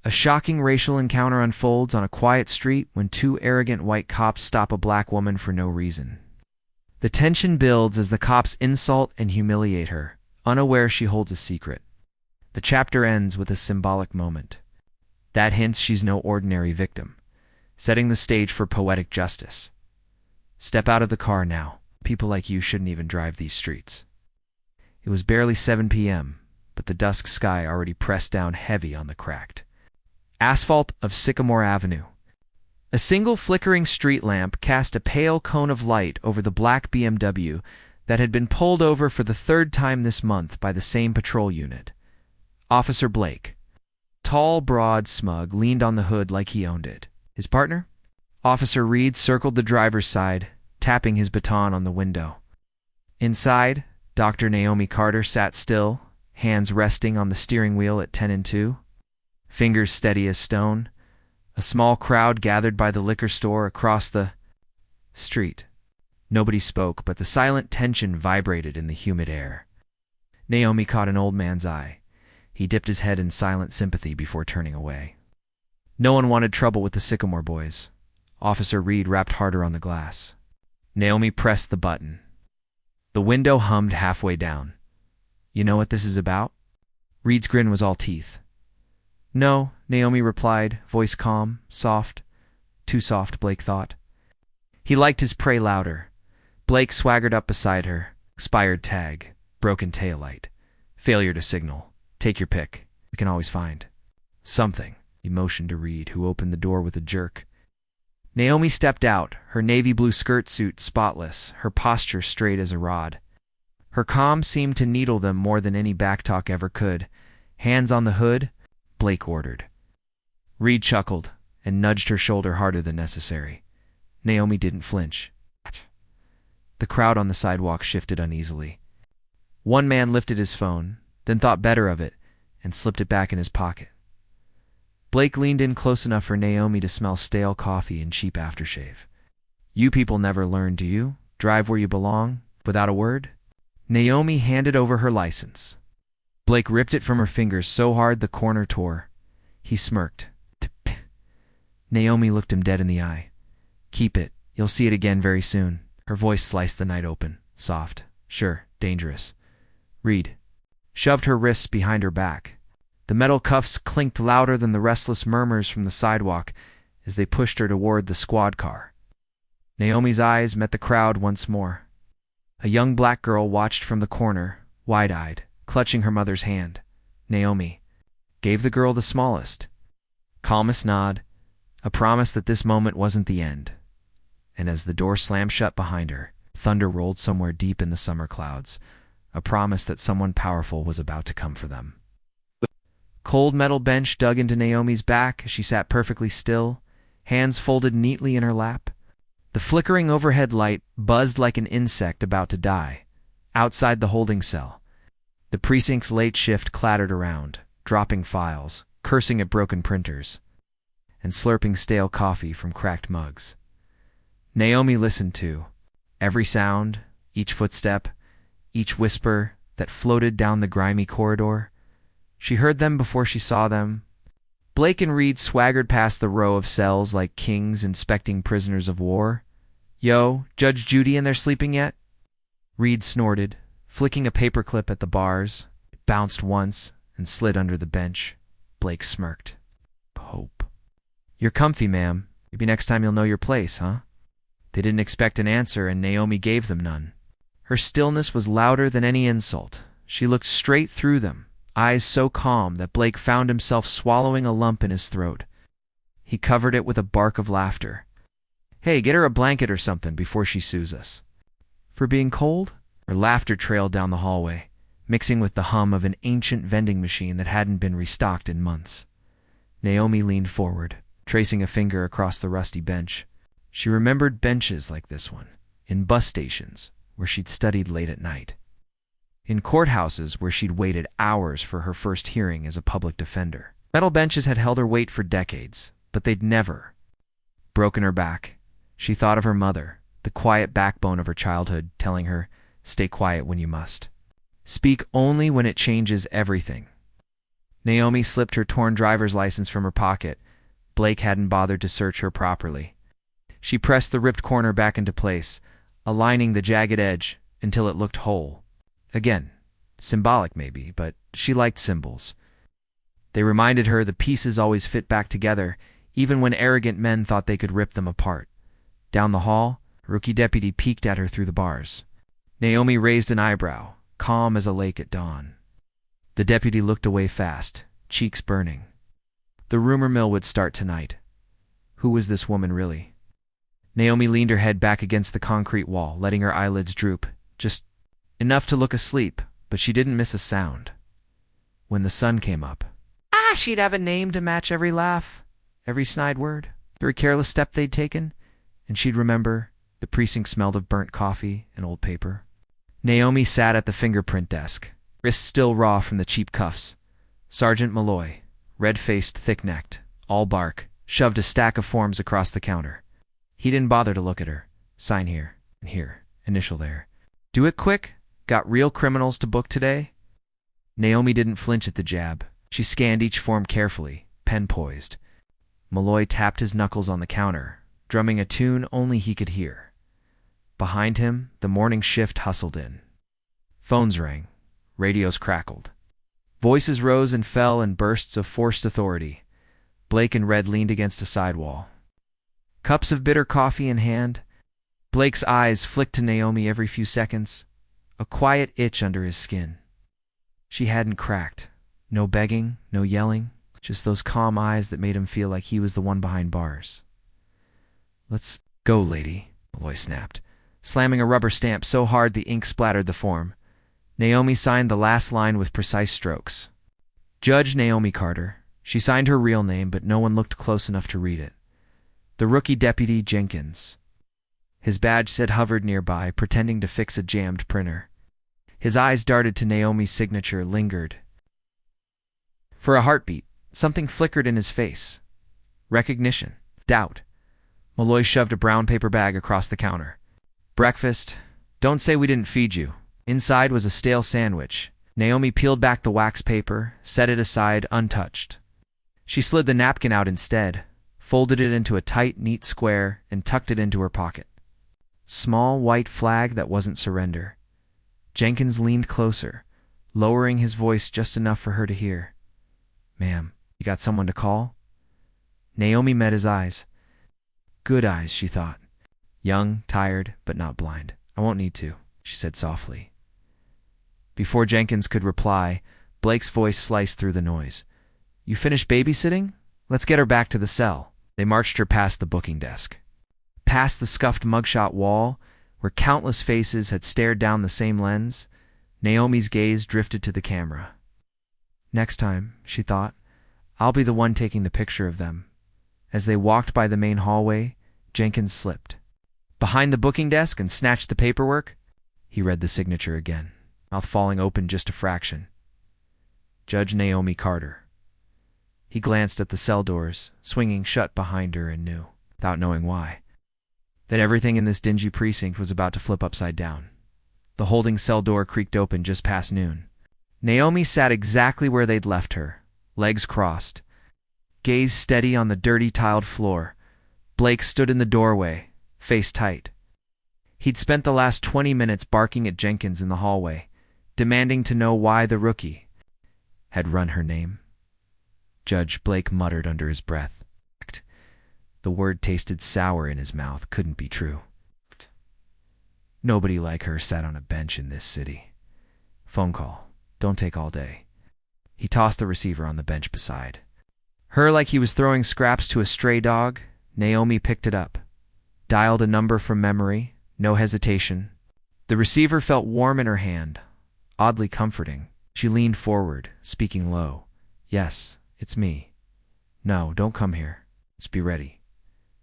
A shocking racial encounter unfolds on a quiet street when two arrogant white cops stop a black woman for no reason. The tension builds as the cops insult and humiliate her, unaware she holds a secret. The chapter ends with a symbolic moment. That hints she's no ordinary victim, setting the stage for poetic justice. Step out of the car now. People like you shouldn't even drive these streets. It was barely 7 p.m., but the dusk sky already pressed down heavy on the cracked asphalt of Sycamore Avenue. A single flickering street lamp cast a pale cone of light over the black BMW that had been pulled over for the third time this month by the same patrol unit. Officer Blake, tall, broad, smug, leaned on the hood like he owned it. His partner? Officer Reed circled the driver's side, tapping his baton on the window. Inside, Dr. Naomi Carter sat still, hands resting on the steering wheel at 10 and 2. Fingers steady as stone. A small crowd gathered by the liquor store across the street. Nobody spoke, but the silent tension vibrated in the humid air. Naomi caught an old man's eye. He dipped his head in silent sympathy before turning away. No one wanted trouble with the Sycamore boys. Officer Reed rapped harder on the glass. Naomi pressed the button. The window hummed halfway down. You know what this is about? Reed's grin was all teeth. No, Naomi replied, voice calm, soft. Too soft, Blake thought. He liked his prey louder. Blake swaggered up beside her. Expired tag, broken taillight, failure to signal. Take your pick. We can always find something. He motioned to Reed, who opened the door with a jerk. Naomi stepped out, her navy blue skirt suit spotless, her posture straight as a rod. Her calm seemed to needle them more than any backtalk ever could. Hands on the hood, Blake ordered. Reed chuckled and nudged her shoulder harder than necessary. Naomi didn't flinch. The crowd on the sidewalk shifted uneasily. One man lifted his phone, then thought better of it and slipped it back in his pocket. Blake leaned in close enough for Naomi to smell stale coffee and cheap aftershave. You people never learn, do you? Drive where you belong, without a word? Naomi handed over her license. Blake ripped it from her fingers so hard the corner tore. He smirked. Naomi looked him dead in the eye. Keep it. You'll see it again very soon. Her voice sliced the night open. Soft. Sure. Dangerous. Reed shoved her wrists behind her back. The metal cuffs clinked louder than the restless murmurs from the sidewalk as they pushed her toward the squad car. Naomi's eyes met the crowd once more. A young black girl watched from the corner, wide-eyed, clutching her mother's hand. Naomi gave the girl the smallest, calmest nod, a promise that this moment wasn't the end. And as the door slammed shut behind her, thunder rolled somewhere deep in the summer clouds, a promise that someone powerful was about to come for them. The cold metal bench dug into Naomi's back as she sat perfectly still, hands folded neatly in her lap. The flickering overhead light buzzed like an insect about to die. Outside the holding cell, the precinct's late shift clattered around, dropping files, cursing at broken printers, and slurping stale coffee from cracked mugs. Naomi listened to every sound, each footstep, each whisper that floated down the grimy corridor. She heard them before she saw them. Blake and Reed swaggered past the row of cells like kings inspecting prisoners of war. Yo, Judge Judy in there sleeping yet? Reed snorted, flicking a paperclip at the bars. It bounced once and slid under the bench. Blake smirked. Hope. You're comfy, ma'am. Maybe next time you'll know your place, huh? They didn't expect an answer, and Naomi gave them none. Her stillness was louder than any insult. She looked straight through them, eyes so calm that Blake found himself swallowing a lump in his throat. He covered it with a bark of laughter. Hey, get her a blanket or something before she sues us. For being cold? Her laughter trailed down the hallway, mixing with the hum of an ancient vending machine that hadn't been restocked in months. Naomi leaned forward, tracing a finger across the rusty bench. She remembered benches like this one, in bus stations where she'd studied late at night, in courthouses where she'd waited hours for her first hearing as a public defender. Metal benches had held her weight for decades, but they'd never broken her back. She thought of her mother, the quiet backbone of her childhood, telling her, stay quiet when you must. Speak only when it changes everything. Naomi slipped her torn driver's license from her pocket. Blake hadn't bothered to search her properly. She pressed the ripped corner back into place, aligning the jagged edge until it looked whole. Again, symbolic maybe, but she liked symbols. They reminded her the pieces always fit back together, even when arrogant men thought they could rip them apart. Down the hall, a rookie deputy peeked at her through the bars. Naomi raised an eyebrow, calm as a lake at dawn. The deputy looked away fast, cheeks burning. The rumor mill would start tonight. Who was this woman really? Naomi leaned her head back against the concrete wall, letting her eyelids droop, just enough to look asleep, but she didn't miss a sound. When the sun came up, she'd have a name to match every laugh, every snide word, every careless step they'd taken, and she'd remember the precinct smelled of burnt coffee and old paper. Naomi sat at the fingerprint desk, wrists still raw from the cheap cuffs. Sergeant Malloy, red-faced, thick-necked, all bark, shoved a stack of forms across the counter. He didn't bother to look at her. Sign here, and here, initial there. Do it quick? Got real criminals to book today? Naomi didn't flinch at the jab. She scanned each form carefully, pen poised. Malloy tapped his knuckles on the counter, drumming a tune only he could hear. Behind him, the morning shift hustled in. Phones rang. Radios crackled. Voices rose and fell in bursts of forced authority. Blake and Red leaned against a sidewall. Cups of bitter coffee in hand. Blake's eyes flicked to Naomi every few seconds, a quiet itch under his skin. She hadn't cracked. No begging, no yelling, just those calm eyes that made him feel like he was the one behind bars. Let's go, lady, Malloy snapped, slamming a rubber stamp so hard the ink splattered the form. Naomi signed the last line with precise strokes. Judge Naomi Carter. She signed her real name, but no one looked close enough to read it. The rookie deputy Jenkins. His badge said hovered nearby, pretending to fix a jammed printer. His eyes darted to Naomi's signature, lingered. For a heartbeat, something flickered in his face. Recognition. Doubt. Malloy shoved a brown paper bag across the counter. Breakfast. Don't say we didn't feed you. Inside was a stale sandwich. Naomi peeled back the wax paper, set it aside untouched. She slid the napkin out instead, folded it into a tight, neat square, and tucked it into her pocket. Small white flag that wasn't surrender. Jenkins leaned closer, lowering his voice just enough for her to hear. Ma'am, you got someone to call? Naomi met his eyes. Good eyes, she thought. Young, tired, but not blind. I won't need to, she said softly. Before Jenkins could reply, Blake's voice sliced through the noise. You finished babysitting? Let's get her back to the cell. They marched her past the booking desk. Past the scuffed mugshot wall, where countless faces had stared down the same lens, Naomi's gaze drifted to the camera. Next time, she thought, I'll be the one taking the picture of them. As they walked by the main hallway, Jenkins slipped behind the booking desk and snatched the paperwork. He read the signature again, mouth falling open just a fraction. Judge Naomi Carter. He glanced at the cell doors, swinging shut behind her, and knew, without knowing why, that everything in this dingy precinct was about to flip upside down. The holding cell door creaked open just past noon. Naomi sat exactly where they'd left her, legs crossed, gaze steady on the dirty tiled floor. Blake stood in the doorway, face tight. He'd spent the last 20 minutes barking at Jenkins in the hallway, demanding to know why the rookie had run her name. Judge Blake muttered under his breath. The word tasted sour in his mouth. Couldn't be true. Nobody like her sat on a bench in this city. Phone call. Don't take all day. He tossed the receiver on the bench beside her like he was throwing scraps to a stray dog. Naomi picked it up, dialed a number from memory, no hesitation. The receiver felt warm in her hand, oddly comforting. She leaned forward, speaking low. Yes, it's me. No, don't come here. Just be ready.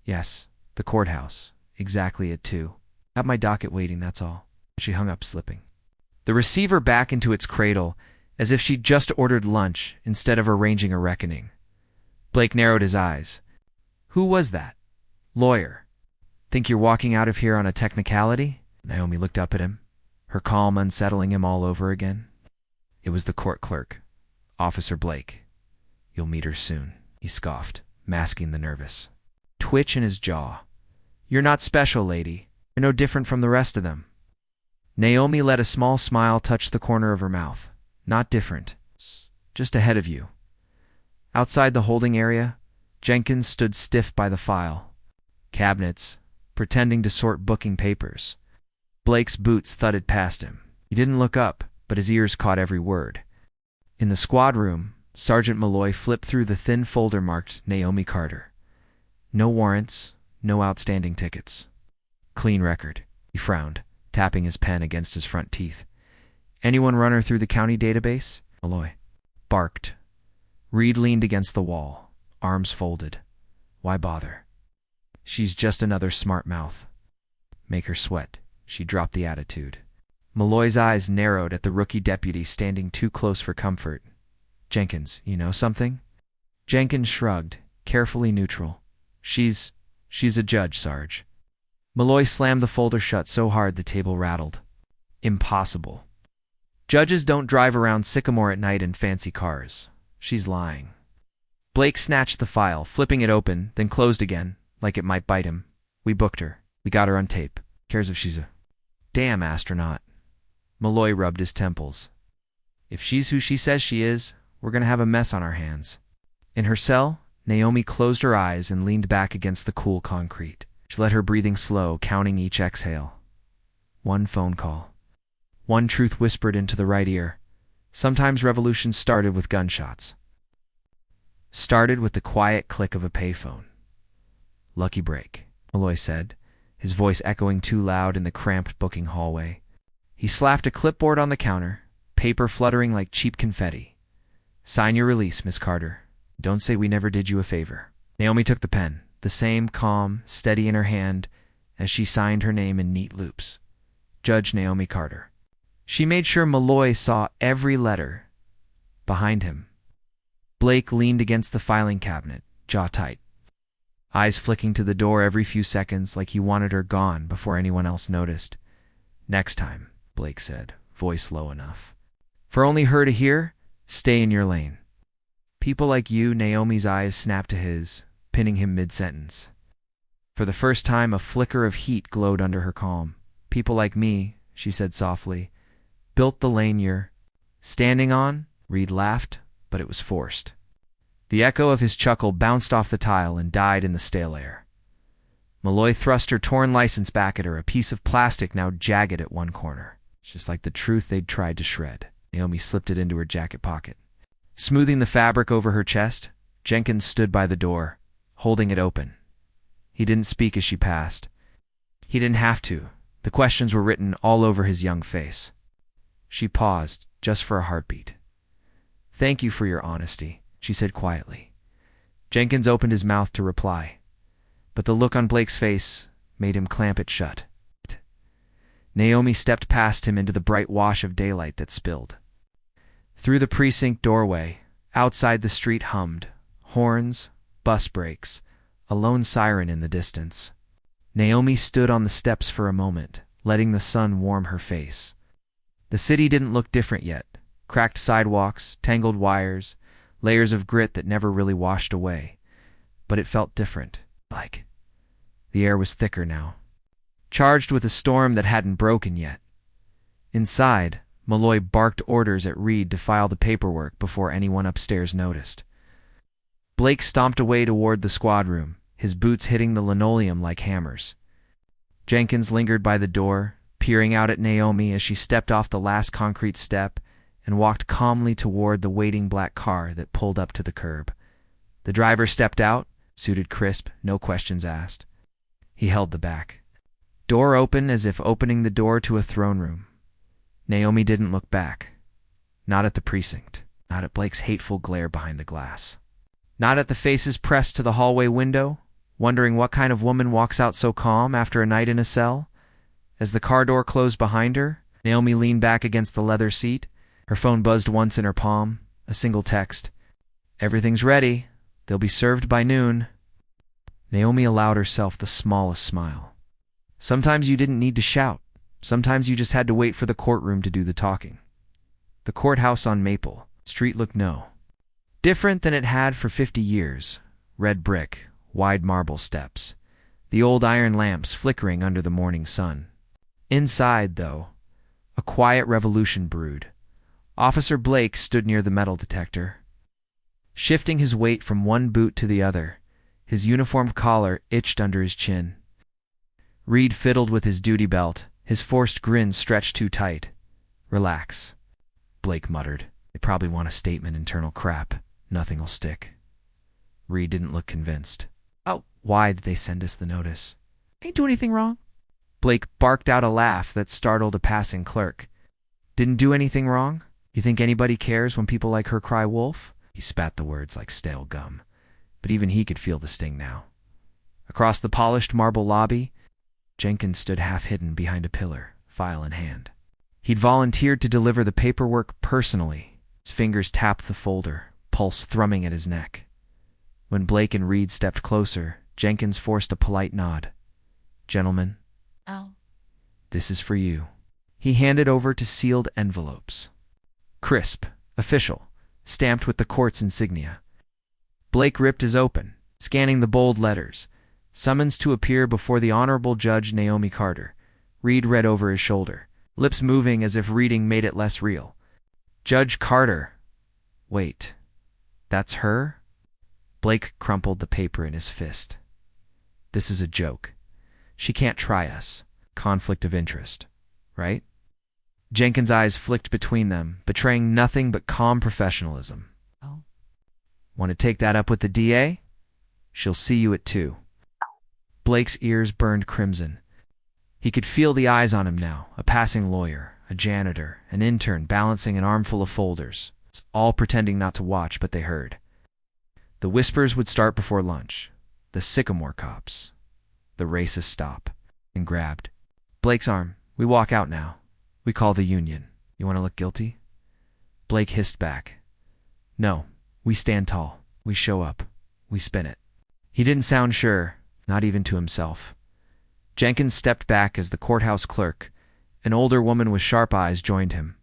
Yes, the courthouse. Exactly at 2. Got my docket waiting, that's all. She hung up, slipping the receiver back into its cradle, as if she'd just ordered lunch instead of arranging a reckoning. Blake narrowed his eyes. Who was that? Lawyer. Think you're walking out of here on a technicality? Naomi looked up at him, her calm unsettling him all over again. It was the court clerk, Officer Blake. You'll meet her soon, he scoffed, masking the nervous twitch in his jaw. You're not special, lady. You're no different from the rest of them. Naomi let a small smile touch the corner of her mouth. Not different. Just ahead of you. Outside the holding area, Jenkins stood stiff by the file cabinets, pretending to sort booking papers. Blake's boots thudded past him. He didn't look up, but his ears caught every word. In the squad room, Sergeant Malloy flipped through the thin folder marked Naomi Carter. No warrants, no outstanding tickets. Clean record, he frowned, tapping his pen against his front teeth. Anyone run her through the county database? Malloy barked. Reed leaned against the wall, arms folded. Why bother? She's just another smart mouth. Make her sweat. She dropped the attitude. Malloy's eyes narrowed at the rookie deputy standing too close for comfort. Jenkins, you know something? Jenkins shrugged, carefully neutral. She's a judge, Sarge. Malloy slammed the folder shut so hard the table rattled. Impossible. Judges don't drive around Sycamore at night in fancy cars. She's lying. Blake snatched the file, flipping it open, then closed again, like it might bite him. We booked her. We got her on tape. Cares if she's a damn astronaut. Malloy rubbed his temples. If she's who she says she is, we're going to have a mess on our hands. In her cell, Naomi closed her eyes and leaned back against the cool concrete. She let her breathing slow, counting each exhale. One phone call. One truth whispered into the right ear. Sometimes revolutions started with gunshots. Started with the quiet click of a payphone. Lucky break, Malloy said, his voice echoing too loud in the cramped booking hallway. He slapped a clipboard on the counter, paper fluttering like cheap confetti. Sign your release, Miss Carter. Don't say we never did you a favor. Naomi took the pen, the same calm, steady in her hand as she signed her name in neat loops. Judge Naomi Carter. She made sure Malloy saw every letter behind him. Blake leaned against the filing cabinet, jaw tight, eyes flicking to the door every few seconds like he wanted her gone before anyone else noticed. Next time, Blake said, voice low enough. For only her to hear, stay in your lane. People like you, Naomi's eyes snapped to his, pinning him mid-sentence. For the first time, a flicker of heat glowed under her calm. People like me, she said softly, built the lane you're standing on. Reed laughed, but it was forced. The echo of his chuckle bounced off the tile and died in the stale air. Malloy thrust her torn license back at her, a piece of plastic now jagged at one corner. Just like the truth they'd tried to shred. Naomi slipped it into her jacket pocket. Smoothing the fabric over her chest, Jenkins stood by the door, holding it open. He didn't speak as she passed. He didn't have to. The questions were written all over his young face. She paused, just for a heartbeat. Thank you for your honesty, she said quietly. Jenkins opened his mouth to reply, but the look on Blake's face made him clamp it shut. Naomi stepped past him into the bright wash of daylight that spilled. Through the precinct doorway, outside the street hummed, horns, bus brakes, a lone siren in the distance. Naomi stood on the steps for a moment, letting the sun warm her face. The city didn't look different yet. Cracked sidewalks, tangled wires, layers of grit that never really washed away. But it felt different, like the air was thicker now, charged with a storm that hadn't broken yet. Inside, Malloy barked orders at Reed to file the paperwork before anyone upstairs noticed. Blake stomped away toward the squad room, his boots hitting the linoleum like hammers. Jenkins lingered by the door, peering out at Naomi as she stepped off the last concrete step and walked calmly toward the waiting black car that pulled up to the curb. The driver stepped out, suited crisp, no questions asked. He held the back door open as if opening the door to a throne room. Naomi didn't look back. Not at the precinct, not at Blake's hateful glare behind the glass. Not at the faces pressed to the hallway window, wondering what kind of woman walks out so calm after a night in a cell. As the car door closed behind her, Naomi leaned back against the leather seat. Her phone buzzed once in her palm, a single text. Everything's ready. They'll be served by noon. Naomi allowed herself the smallest smile. Sometimes you didn't need to shout. Sometimes you just had to wait for the courtroom to do the talking. The courthouse on Maple Street looked Different than it had for 50 years. Red brick, wide marble steps, the old iron lamps flickering under the morning sun. Inside, though, a quiet revolution brewed. Officer Blake stood near the metal detector, shifting his weight from one boot to the other. His uniformed collar itched under his chin. Reed fiddled with his duty belt, his forced grin stretched too tight. "Relax," Blake muttered. "They probably want a statement, internal crap. Nothing'll stick." Reed didn't look convinced. "Oh, why did they send us the notice? Ain't do anything wrong." Blake barked out a laugh that startled a passing clerk. "Didn't do anything wrong? You think anybody cares when people like her cry wolf?" He spat the words like stale gum, but even he could feel the sting now. Across the polished marble lobby, Jenkins stood half-hidden behind a pillar, file in hand. He'd volunteered to deliver the paperwork personally. His fingers tapped the folder, pulse thrumming at his neck. When Blake and Reed stepped closer, Jenkins forced a polite nod. "Gentlemen, Oh. this is for you." He handed over two sealed envelopes. Crisp, official, stamped with the court's insignia. Blake ripped his open, scanning the bold letters. Summons to appear before the Honorable Judge Naomi Carter. Reed read over his shoulder, lips moving as if reading made it less real. "Judge Carter. Wait, that's her?" Blake crumpled the paper in his fist. "This is a joke. She can't try us. Conflict of interest, right?" Jenkins' eyes flicked between them, betraying nothing but calm professionalism. Oh. "Want to take that up with the DA? She'll see you at 2. Blake's ears burned crimson. He could feel the eyes on him now, a passing lawyer, a janitor, an intern balancing an armful of folders, all pretending not to watch, but they heard. The whispers would start before lunch. The Sycamore cops. The racist stop, and grabbed Blake's arm. "We walk out now. We call the union. You want to look guilty?" Blake hissed back. "No, we stand tall. We show up. We spin it." He didn't sound sure, not even to himself. Jenkins stepped back as the courthouse clerk, an older woman with sharp eyes, joined him.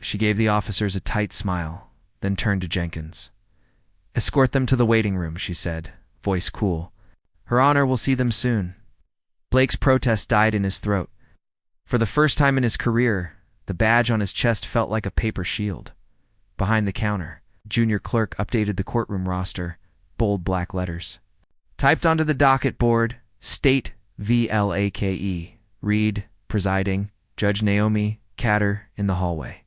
She gave the officers a tight smile, then turned to Jenkins. "Escort them to the waiting room," she said, voice cool. "Her Honor will see them soon." Blake's protest died in his throat. For the first time in his career, the badge on his chest felt like a paper shield. Behind the counter, junior clerk updated the courtroom roster, bold black letters. Typed onto the docket board, State VLAKE, Reed, presiding, Judge Naomi Carter in the hallway.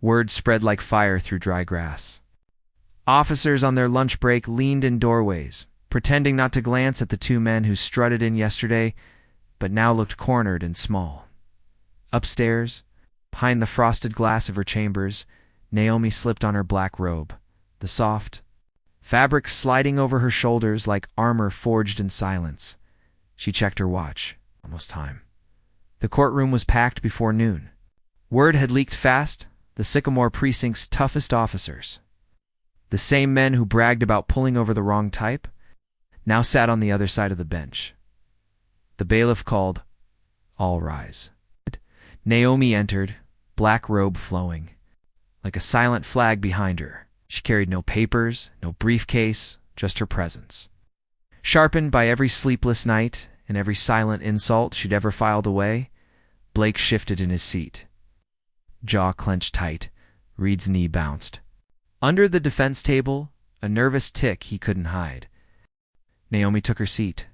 Words spread like fire through dry grass. Officers on their lunch break leaned in doorways, pretending not to glance at the two men who strutted in yesterday, but now looked cornered and small. Upstairs, behind the frosted glass of her chambers, Naomi slipped on her black robe, the soft fabric sliding over her shoulders like armor forged in silence. She checked her watch. Almost time. The courtroom was packed before noon. Word had leaked fast, the Sycamore precinct's toughest officers, the same men who bragged about pulling over the wrong type, now sat on the other side of the bench. The bailiff called, "All rise." Naomi entered, black robe flowing, like a silent flag behind her. She carried no papers, no briefcase, just her presence. Sharpened by every sleepless night and every silent insult she'd ever filed away, Blake shifted in his seat. Jaw clenched tight, Reed's knee bounced. Under the defense table, a nervous tick he couldn't hide. Naomi took her seat.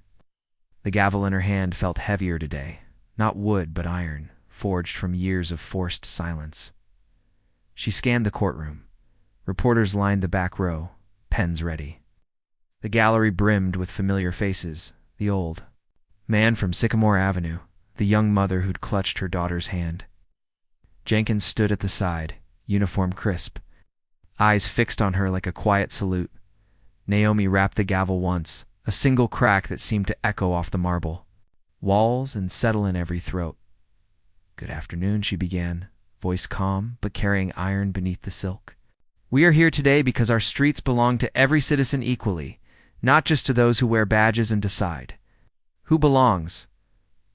The gavel in her hand felt heavier today, not wood but iron, forged from years of forced silence. She scanned the courtroom. Reporters lined the back row, pens ready. The gallery brimmed with familiar faces, the old man from Sycamore Avenue, the young mother who'd clutched her daughter's hand. Jenkins stood at the side, uniform crisp, eyes fixed on her like a quiet salute. Naomi rapped the gavel once, a single crack that seemed to echo off the marble walls and settle in every throat. "Good afternoon," she began, voice calm but carrying iron beneath the silk. "We are here today because our streets belong to every citizen equally, not just to those who wear badges and decide. Who belongs?"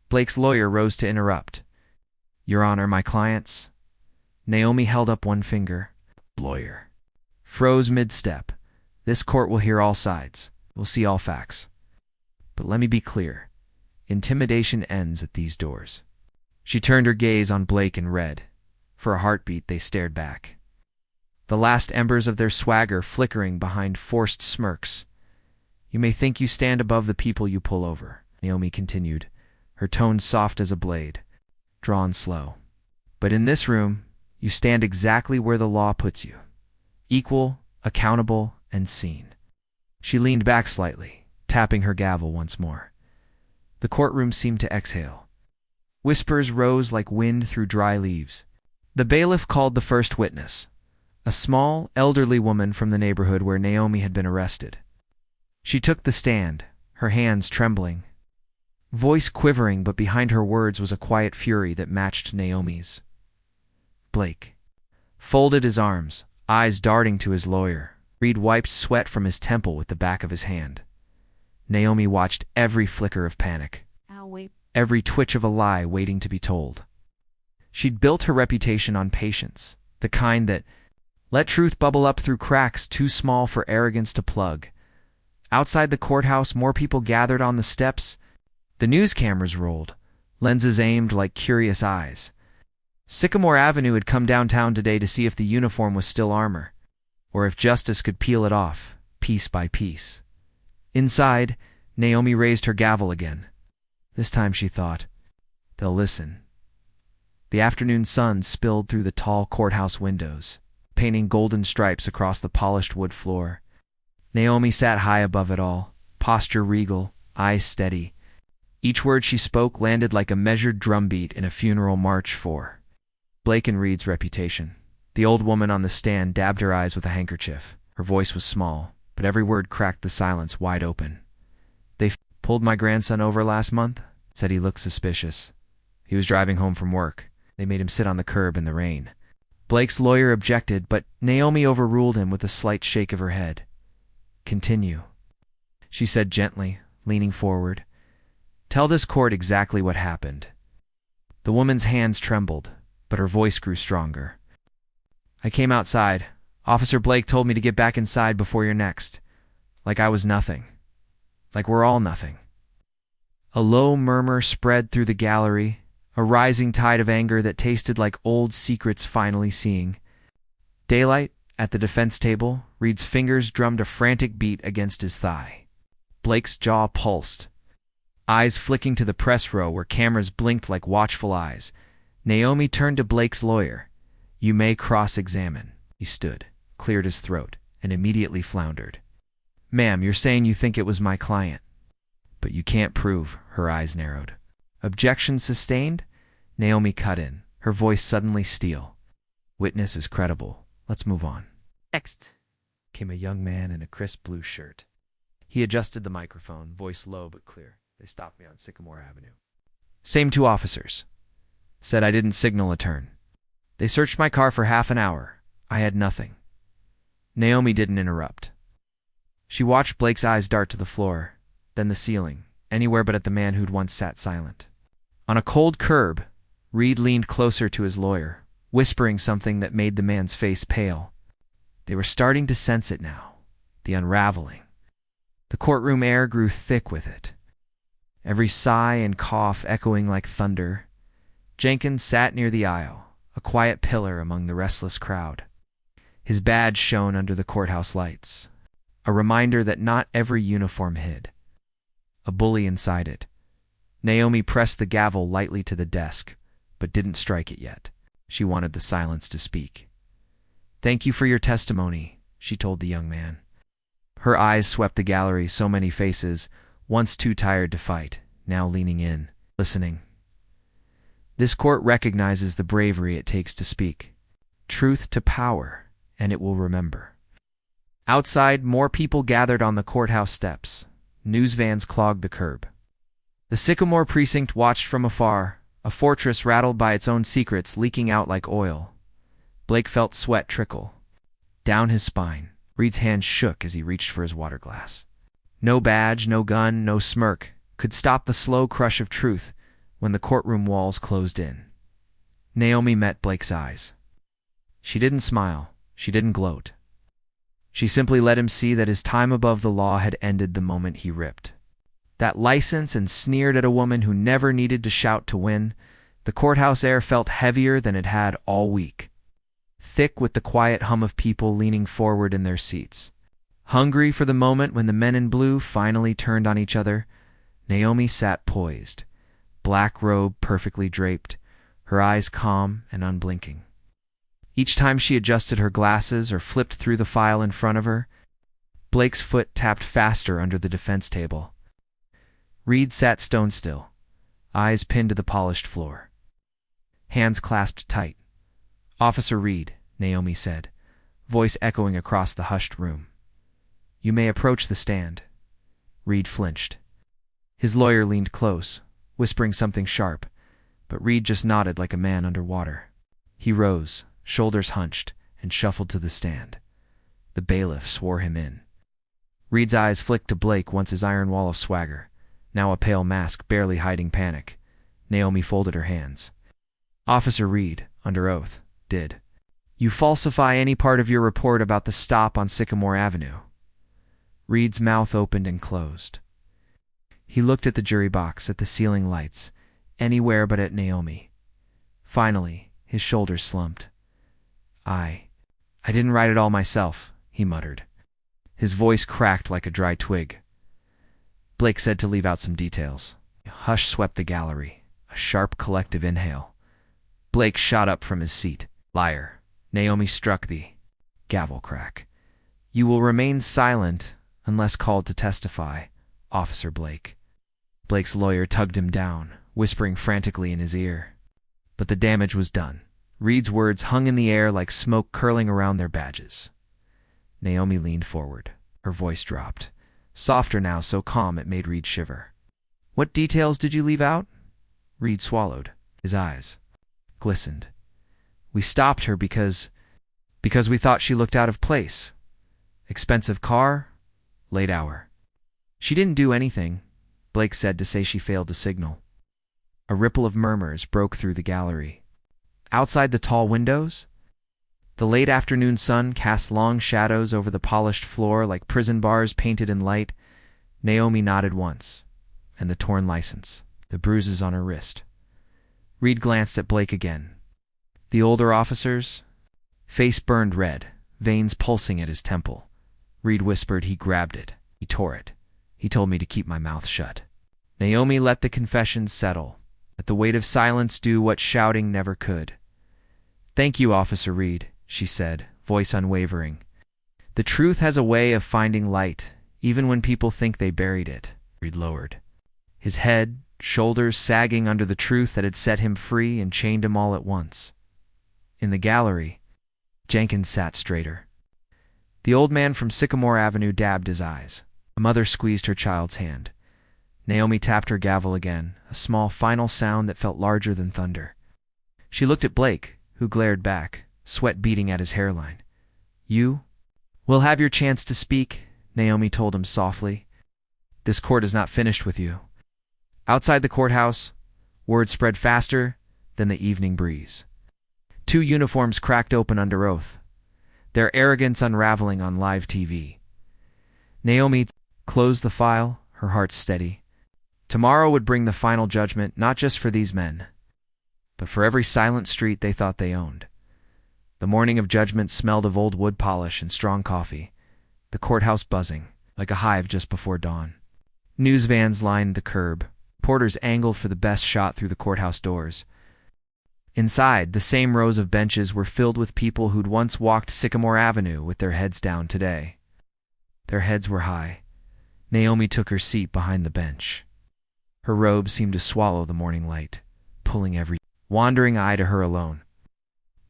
Blake's lawyer rose to interrupt. "Your Honor, my clients." Naomi held up one finger. "Lawyer. froze mid-step. This court will hear all sides. We'll see all facts. But let me be clear. Intimidation ends at these doors. She turned her gaze on Blake and read. For a heartbeat, they stared back. The last embers of their swagger flickering behind forced smirks. You may think you stand above the people you pull over, Naomi continued, her tone soft as a blade, drawn slow. But in this room, you stand exactly where the law puts you. Equal, accountable, and seen. She leaned back slightly, tapping her gavel once more. The courtroom seemed to exhale. Whispers rose like wind through dry leaves. The bailiff called the first witness, a small, elderly woman from the neighborhood where Naomi had been arrested. She took the stand, her hands trembling. Voice quivering, but behind her words was a quiet fury that matched Naomi's. Blake folded his arms, eyes darting to his lawyer. Reed wiped sweat from his temple with the back of his hand. Naomi watched every flicker of panic, every twitch of a lie waiting to be told. She'd built her reputation on patience, the kind that let truth bubble up through cracks too small for arrogance to plug. Outside the courthouse, more people gathered on the steps. The news cameras rolled, lenses aimed like curious eyes. Sycamore Avenue had come downtown today to see if the uniform was still armor, or if justice could peel it off, piece by piece. Inside, Naomi raised her gavel again. This time, she thought, they'll listen. The afternoon sun spilled through the tall courthouse windows, painting golden stripes across the polished wood floor. Naomi sat high above it all, posture regal, eyes steady. Each word she spoke landed like a measured drumbeat in a funeral march for Blake and Reed's reputation. The old woman on the stand dabbed her eyes with a handkerchief. Her voice was small, but every word cracked the silence wide open. They pulled my grandson over last month, said he looked suspicious. He was driving home from work. They made him sit on the curb in the rain. Blake's lawyer objected, but Naomi overruled him with a slight shake of her head. Continue, she said gently, leaning forward. Tell this court exactly what happened. The woman's hands trembled, but her voice grew stronger. I came outside. Officer Blake told me to get back inside before you're next. Like I was nothing. Like we're all nothing. A low murmur spread through the gallery, a rising tide of anger that tasted like old secrets finally seeing. Daylight, at the defense table, Reed's fingers drummed a frantic beat against his thigh. Blake's jaw pulsed, eyes flicking to the press row where cameras blinked like watchful eyes. Naomi turned to Blake's lawyer. You may cross-examine. He stood, cleared his throat, and immediately floundered. Ma'am, you're saying you think it was my client. But you can't prove. Her eyes narrowed. Objection sustained? Naomi cut in, her voice suddenly steel. Witness is credible. Let's move on. Next Came a young man in a crisp blue shirt. He adjusted the microphone, voice low but clear. They stopped me on Sycamore Avenue. Same two officers. Said I didn't signal a turn. They searched my car for half an hour. I had nothing. Naomi didn't interrupt. She watched Blake's eyes dart to the floor, then the ceiling, anywhere but at the man who'd once sat silent. On a cold curb, Reed leaned closer to his lawyer, whispering something that made the man's face pale. They were starting to sense it now, the unraveling. The courtroom air grew thick with it, every sigh and cough echoing like thunder. Jenkins sat near the aisle, a quiet pillar among the restless crowd. His badge shone under the courthouse lights, a reminder that not every uniform hid a bully inside it. Naomi pressed the gavel lightly to the desk, but didn't strike it yet. She wanted the silence to speak. Thank you for your testimony, she told the young man. Her eyes swept the gallery, so many faces, once too tired to fight, now leaning in, listening. This court recognizes the bravery it takes to speak. Truth to power, and it will remember. Outside, more people gathered on the courthouse steps. News vans clogged the curb. The Sycamore precinct watched from afar, a fortress rattled by its own secrets leaking out like oil. Blake felt sweat trickle down his spine. Reed's hand shook as he reached for his water glass. No badge, no gun, no smirk could stop the slow crush of truth when the courtroom walls closed in. Naomi met Blake's eyes. She didn't smile. She didn't gloat. She simply let him see that his time above the law had ended the moment he ripped that license and sneered at a woman who never needed to shout to win. The courthouse air felt heavier than it had all week, thick with the quiet hum of people leaning forward in their seats. Hungry for the moment when the men in blue finally turned on each other, Naomi sat poised, black robe perfectly draped, her eyes calm and unblinking. Each time she adjusted her glasses or flipped through the file in front of her, Blake's foot tapped faster under the defense table. Reed sat stone still, eyes pinned to the polished floor, hands clasped tight. "Officer Reed," Naomi said, voice echoing across the hushed room. "You may approach the stand." Reed flinched. His lawyer leaned close, whispering something sharp, but Reed just nodded like a man underwater. He rose, shoulders hunched, and shuffled to the stand. The bailiff swore him in. Reed's eyes flicked to Blake once his iron wall of swagger, now a pale mask barely hiding panic. Naomi folded her hands. "Officer Reed, under oath, did you falsify any part of your report about the stop on Sycamore Avenue?" Reed's mouth opened and closed. He looked at the jury box, at the ceiling lights, anywhere but at Naomi. Finally, his shoulders slumped. I didn't write it all myself," he muttered. His voice cracked like a dry twig. Blake said to leave out some details. A hush swept the gallery, a sharp collective inhale. Blake shot up from his seat. "Liar." Naomi struck the gavel crack. "You will remain silent unless called to testify, Officer Blake." Blake's lawyer tugged him down, whispering frantically in his ear. But the damage was done. Reed's words hung in the air like smoke curling around their badges. Naomi leaned forward. Her voice dropped, softer now, so calm it made Reed shiver. "What details did you leave out?" Reed swallowed. His eyes glistened. "We stopped her because we thought she looked out of place. Expensive car, late hour." "She didn't do anything," Blake said to say she failed to signal. A ripple of murmurs broke through the gallery. Outside the tall windows, the late afternoon sun cast long shadows over the polished floor like prison bars painted in light. Naomi nodded once, and the torn license, the bruises on her wrist. Reed glanced at Blake again. The older officer's face burned red, veins pulsing at his temple. Reed whispered he grabbed it. He tore it. He told me to keep my mouth shut. Naomi let the confessions settle, let the weight of silence do what shouting never could. "Thank you, Officer Reed," she said, voice unwavering. "The truth has a way of finding light, even when people think they buried it." Reed lowered, his head, shoulders sagging under the truth that had set him free and chained him all at once. In the gallery, Jenkins sat straighter. The old man from Sycamore Avenue dabbed his eyes. A mother squeezed her child's hand. Naomi tapped her gavel again, a small final sound that felt larger than thunder. She looked at Blake, who glared back, sweat beading at his hairline. "You will have your chance to speak," Naomi told him softly. "This court is not finished with you." Outside the courthouse, word spread faster than the evening breeze. Two uniforms cracked open under oath, their arrogance unraveling on live TV. Naomi closed the file, her heart steady. Tomorrow would bring the final judgment, not just for these men, but for every silent street they thought they owned. The morning of judgment smelled of old wood polish and strong coffee, the courthouse buzzing like a hive just before dawn. News vans lined the curb. Porters angled for the best shot through the courthouse doors. Inside, the same rows of benches were filled with people who'd once walked Sycamore Avenue with their heads down today. Their heads were high. Naomi took her seat behind the bench. Her robe seemed to swallow the morning light, pulling every wandering eye to her alone.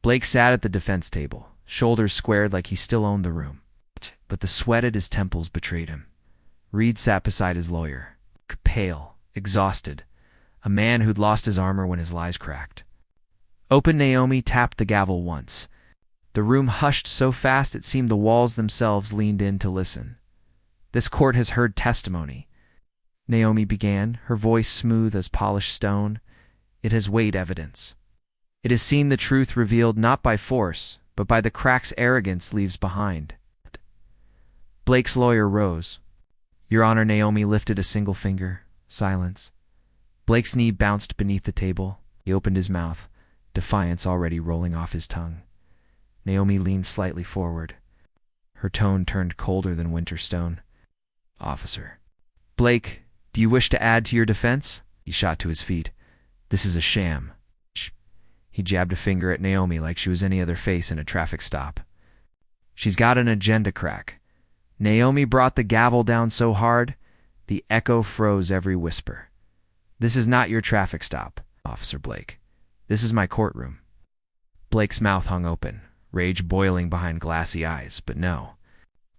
Blake sat at the defense table, shoulders squared like he still owned the room. But the sweat at his temples betrayed him. Reed sat beside his lawyer, pale, exhausted, a man who'd lost his armor when his lies cracked. Open Naomi tapped the gavel once. The room hushed so fast it seemed the walls themselves leaned in to listen. "This court has heard testimony," Naomi began, her voice smooth as polished stone. "It has weighed evidence. It has seen the truth revealed not by force, but by the cracks arrogance leaves behind. Blake's lawyer rose. Your Honor, Naomi lifted a single finger. Silence. Blake's knee bounced beneath the table. He opened his mouth, defiance already rolling off his tongue. Naomi leaned slightly forward. Her tone turned colder than winter stone. Officer. Blake, do you wish to add to your defense? He shot to his feet. This is a sham. He jabbed a finger at Naomi like she was any other face in a traffic stop. She's got an agenda, crack. Naomi brought the gavel down so hard, the echo froze every whisper. This is not your traffic stop, Officer Blake. This is my courtroom. Blake's mouth hung open, rage boiling behind glassy eyes, but no.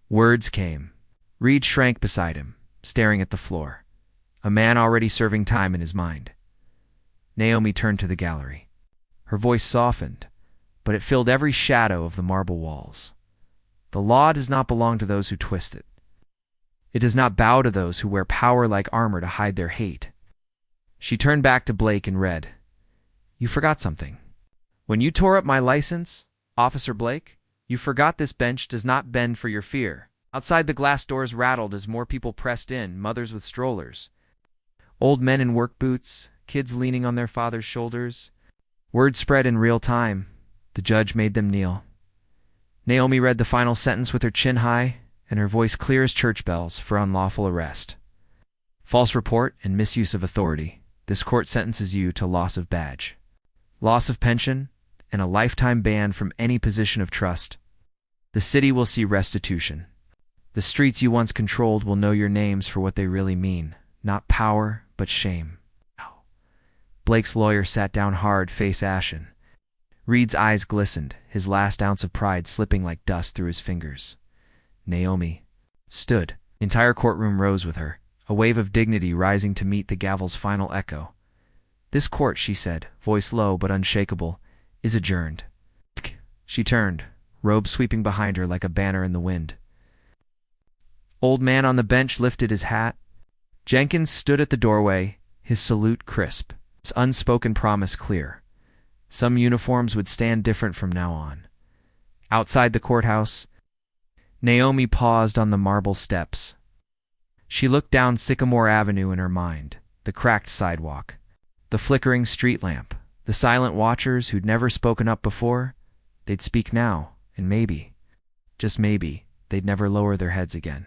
Words came. Reed shrank beside him, staring at the floor, a man already serving time in his mind. Naomi turned to the gallery. Her voice softened, but it filled every shadow of the marble walls. The law does not belong to those who twist it. It does not bow to those who wear power like armor to hide their hate. She turned back to Blake and read, You forgot something. When you tore up my license, Officer Blake, you forgot this bench does not bend for your fear. Outside the glass doors rattled as more people pressed in, mothers with strollers. Old men in work boots, kids leaning on their father's shoulders. Word spread in real time. The judge made them kneel. Naomi read the final sentence with her chin high and her voice clear as church bells for unlawful arrest. False report and misuse of authority. This court sentences you to loss of badge, loss of pension, and a lifetime ban from any position of trust. The city will see restitution. The streets you once controlled will know your names for what they really mean, not power, but shame. Blake's lawyer sat down hard, face ashen. Reed's eyes glistened, his last ounce of pride slipping like dust through his fingers. Naomi stood. The entire courtroom rose with her, a wave of dignity rising to meet the gavel's final echo. This court, she said, voice low but unshakable, is adjourned. She turned, robe sweeping behind her like a banner in the wind. Old man on the bench lifted his hat. Jenkins stood at the doorway, his salute crisp, his unspoken promise clear. Some uniforms would stand different from now on. Outside the courthouse, Naomi paused on the marble steps. She looked down Sycamore Avenue in her mind, the cracked sidewalk, the flickering street lamp, the silent watchers who'd never spoken up before. They'd speak now, and maybe, just maybe, they'd never lower their heads again.